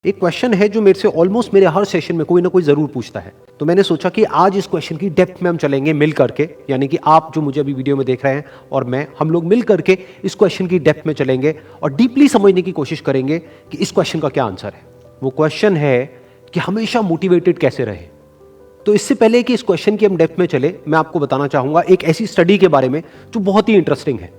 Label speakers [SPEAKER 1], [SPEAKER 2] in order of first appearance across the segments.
[SPEAKER 1] एक क्वेश्चन है जो मेरे से ऑलमोस्ट मेरे हर सेशन में कोई ना कोई जरूर पूछता है, तो मैंने सोचा कि आज इस क्वेश्चन की डेप्थ में हम चलेंगे मिल करके, यानी कि आप जो मुझे अभी वीडियो में देख रहे हैं और मैं, हम लोग मिल करके इस क्वेश्चन की डेप्थ में चलेंगे और डीपली समझने की कोशिश करेंगे कि इस क्वेश्चन का क्या आंसर है। वो क्वेश्चन है कि हमेशा मोटिवेटेड कैसे रहे। तो इससे पहले कि इस क्वेश्चन की हम डेप्थ में चले, मैं आपको बताना चाहूंगा एक ऐसी स्टडी के बारे में जो बहुत ही इंटरेस्टिंग है।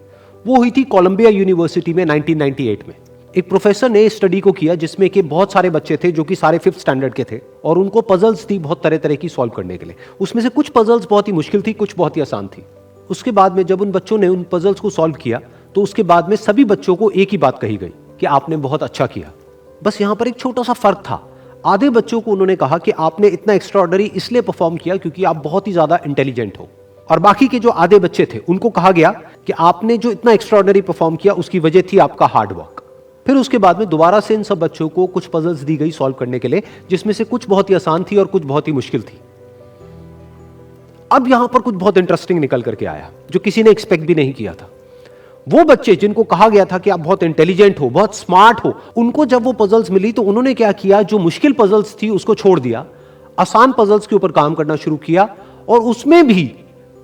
[SPEAKER 1] वो हुई थी कोलंबिया यूनिवर्सिटी में 1998 में। एक प्रोफेसर ने स्टडी को किया जिसमें कि बहुत सारे बच्चे थे जो कि सारे 5th स्टैंडर्ड के थे और उनको पजल्स थी बहुत तरह तरह की सॉल्व करने के लिए। उसमें से कुछ पजल्स बहुत ही मुश्किल थी, कुछ बहुत ही आसान थी। उसके बाद में जब उन बच्चों ने उन पजल्स को सॉल्व किया तो उसके बाद में सभी बच्चों को एक ही बात कही गई कि आपने बहुत अच्छा किया। बस यहां पर एक छोटा सा फर्क था। आधे बच्चों को उन्होंने कहा कि आपने इतना एक्स्ट्राऑर्डिनरी इसलिए परफॉर्म किया क्योंकि आप बहुत ही ज्यादा इंटेलिजेंट हो, और बाकी के जो आधे बच्चे थे उनको कहा गया कि आपने जो इतना एक्स्ट्राऑर्डिनरी परफॉर्म किया उसकी वजह थी आपका हार्ड वर्क। फिर उसके बाद में दोबारा से इन सब बच्चों को कुछ पजल्स दी गई सॉल्व करने के लिए, जिसमें से कुछ बहुत ही आसान थी और कुछ बहुत ही मुश्किल थी। अब यहां पर कुछ बहुत इंटरेस्टिंग निकल करके आया जो किसी ने एक्सपेक्ट भी नहीं किया था। वो बच्चे जिनको कहा गया था कि आप बहुत इंटेलिजेंट हो, बहुत स्मार्ट हो, उनको जब वो पजल्स मिली तो उन्होंने क्या किया, जो मुश्किल पजल्स थी उसको छोड़ दिया, आसान पजल्स के ऊपर काम करना शुरू किया और उसमें भी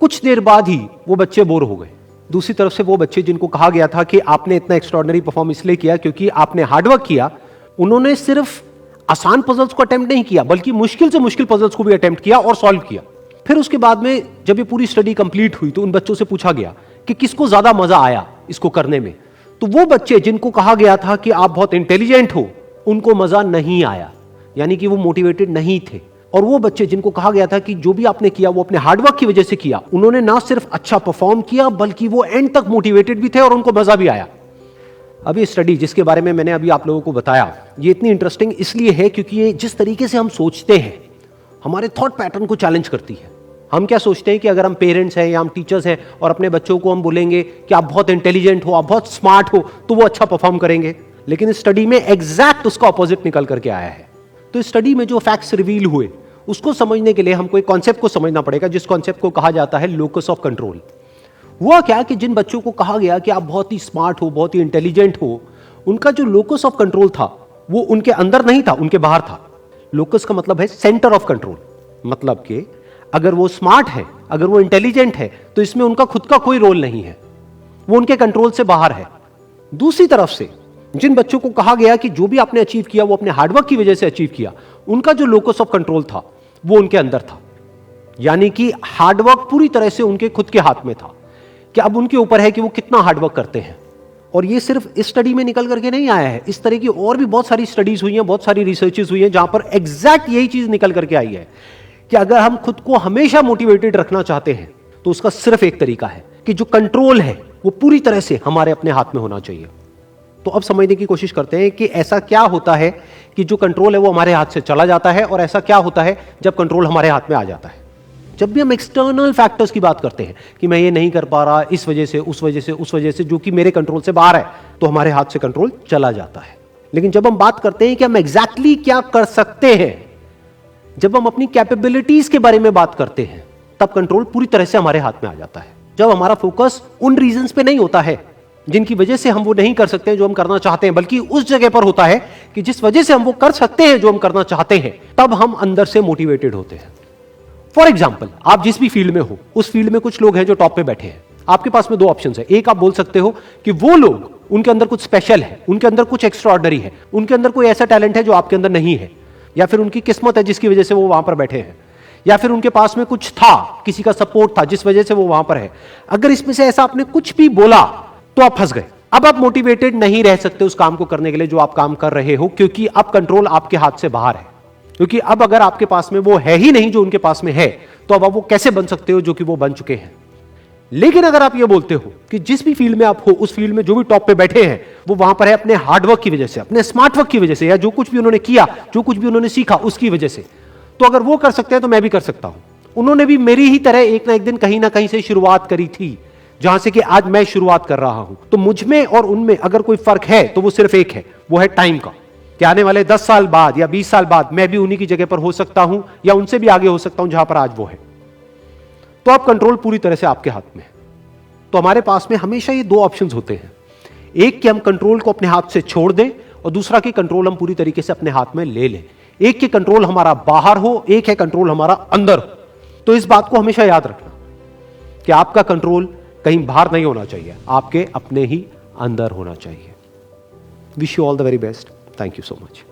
[SPEAKER 1] कुछ देर बाद ही वो बच्चे बोर हो गए। दूसरी तरफ से वो बच्चे जिनको कहा गया था कि आपने इतना एक्स्ट्राऑर्डिनरी परफॉर्म इसलिए किया क्योंकि आपने हार्डवर्क किया, उन्होंने सिर्फ आसान पजल्स को अटेम्प्ट नहीं किया बल्कि मुश्किल से मुश्किल पजल्स को भी अटेम्प्ट किया और सॉल्व किया। फिर उसके बाद में जब ये पूरी स्टडी कंप्लीट हुई तो उन बच्चों से पूछा गया कि किसको ज्यादा मजा आया इसको करने में। तो वो बच्चे जिनको कहा गया था कि आप बहुत इंटेलिजेंट हो, उनको मजा नहीं आया, यानी कि वो मोटिवेटेड नहीं थे। और वो बच्चे जिनको कहा गया था कि जो भी आपने किया वो अपने हार्डवर्क की वजह से किया, उन्होंने ना सिर्फ अच्छा परफॉर्म किया बल्कि वो एंड तक मोटिवेटेड भी थे और उनको मजा भी आया। अब ये स्टडी जिसके बारे में मैंने अभी आप लोगों को बताया, ये इतनी इंटरेस्टिंग इसलिए है क्योंकि ये जिस तरीके से हम सोचते हैं हमारे थॉट पैटर्न को चैलेंज करती है। हम क्या सोचते हैं कि अगर हम पेरेंट्स हैं या हम टीचर्स हैं और अपने बच्चों को हम बोलेंगे कि आप बहुत इंटेलिजेंट हो, आप बहुत स्मार्ट हो, तो वो अच्छा परफॉर्म करेंगे। लेकिन इस स्टडी में एग्जैक्ट उसका ऑपोजिट निकल करके आया है। तो इस स्टडी में जो फैक्ट्स रिवील हुए उसको समझने के लिए हमको एक कॉन्सेप्ट को समझना पड़ेगा, जिस कॉन्सेप्ट को कहा जाता है लोकस ऑफ कंट्रोल। हुआ क्या कि जिन बच्चों को कहा गया कि आप बहुत ही स्मार्ट हो, बहुत ही इंटेलिजेंट हो, उनका जो लोकस ऑफ कंट्रोल था वो उनके अंदर नहीं था, उनके बाहर था। लोकस का मतलब है सेंटर ऑफ कंट्रोल, मतलब कि अगर वो स्मार्ट है, अगर वो इंटेलिजेंट है तो इसमें उनका खुद का कोई रोल नहीं है, वो उनके कंट्रोल से बाहर है। दूसरी तरफ से जिन बच्चों को कहा गया कि जो भी आपने अचीव किया वो अपने हार्डवर्क की वजह से अचीव किया, उनका जो लोकस ऑफ कंट्रोल था वो उनके अंदर था, यानी कि हार्डवर्क पूरी तरह से उनके खुद के हाथ में था कि अब उनके ऊपर है कि वो कितना हार्डवर्क करते हैं। और ये सिर्फ इस स्टडी में निकल करके नहीं आया है, इस तरह की और भी बहुत सारी स्टडीज हुई हैं, बहुत सारी रिसर्चेस हुई हैं जहां पर एग्जैक्ट यही चीज निकल करके आई है कि अगर हम खुद को हमेशा मोटिवेटेड रखना चाहते हैं तो उसका सिर्फ एक तरीका है कि जो कंट्रोल है वो पूरी तरह से हमारे अपने हाथ में होना चाहिए। तो अब समझने की कोशिश करते हैं कि ऐसा क्या होता है कि जो कंट्रोल है वो हमारे हाथ से चला जाता है, और ऐसा क्या होता है जब कंट्रोल हमारे हाथ में आ जाता है। जब भी हम एक्सटर्नल फैक्टर्स की बात करते हैं कि मैं ये नहीं कर पा रहा इस वजह से, उस वजह से, उस वजह से, जो कि मेरे कंट्रोल से बाहर है, तो हमारे हाथ से कंट्रोल चला जाता है। लेकिन जब हम बात करते हैं कि हम एग्जैक्टली क्या कर सकते हैं, जब हम अपनी कैपेबिलिटीज के बारे में बात करते हैं, तब कंट्रोल पूरी तरह से हमारे हाथ में आ जाता है। जब हमारा फोकस उन रीजंस पे नहीं होता है जिनकी वजह से हम वो नहीं कर सकते हैं जो हम करना चाहते हैं, बल्कि उस जगह पर होता है कि जिस वजह से हम वो कर सकते हैं जो हम करना चाहते हैं, तब हम अंदर से मोटिवेटेड होते हैं। फॉर एग्जाम्पल, आप जिस भी फील्ड में हो उस फील्ड में कुछ लोग हैं जो टॉप पे बैठे हैं। आपके पास में दो ऑप्शंस है। एक, आप बोल सकते हो कि वो लोग, उनके अंदर कुछ स्पेशल है, उनके अंदर कुछ एक्स्ट्राऑर्डिनरी है, उनके अंदर कोई ऐसा टैलेंट है जो आपके अंदर नहीं है, या फिर उनकी किस्मत है जिसकी वजह से वो वहां पर बैठे हैं, या फिर उनके पास में कुछ था, किसी का सपोर्ट था जिस वजह से वो वहां पर है। अगर इसमें से ऐसा आपने कुछ भी बोला तो आप फंस गए। अब आप मोटिवेटेड नहीं रह सकते उस काम को करने के लिए जो आप काम कर रहे हो, क्योंकि अब कंट्रोल आपके हाथ से बाहर है। क्योंकि अब अगर आपके पास में वो है ही नहीं जो उनके पास में है, तो अब आप वो कैसे बन सकते हो जो कि वो बन चुके हैं। लेकिन अगर आप ये बोलते हो कि जिस भी फील्ड में आप हो उस फील्ड में जो भी टॉप पे बैठे हैं वो वहां पर है अपने हार्डवर्क की वजह से, अपने स्मार्ट वर्क की वजह से, या जो कुछ भी उन्होंने किया, जो कुछ भी उन्होंने सीखा उसकी वजह से, तो अगर वो कर सकते हैं तो मैं भी कर सकता हूं। उन्होंने भी मेरी ही तरह एक ना एक दिन कहीं ना कहीं से शुरुआत करी थी, जहां से कि आज मैं शुरुआत कर रहा हूं। तो मुझ में और उनमें अगर कोई फर्क है तो वो सिर्फ एक है, वो है टाइम का, कि आने वाले 10 साल बाद या 20 साल बाद मैं भी उन्हीं की जगह पर हो सकता हूं या उनसे भी आगे हो सकता हूं जहां पर आज वो है। तो अब कंट्रोल पूरी तरह से आपके हाथ में है। तो हमारे पास में हमेशा ये दो ऑप्शंस होते हैं, एक कि हम कंट्रोल को अपने हाथ से छोड़ दें, और दूसरा कि कंट्रोल हम पूरी तरीके से अपने हाथ में ले लें। एक के कंट्रोल हमारा बाहर हो, एक है कंट्रोल हमारा अंदर हो। तो इस बात को हमेशा याद रखना कि आपका कंट्रोल कहीं बाहर नहीं होना चाहिए, आपके अपने ही अंदर होना चाहिए। Wish you all the very best. Thank you so much.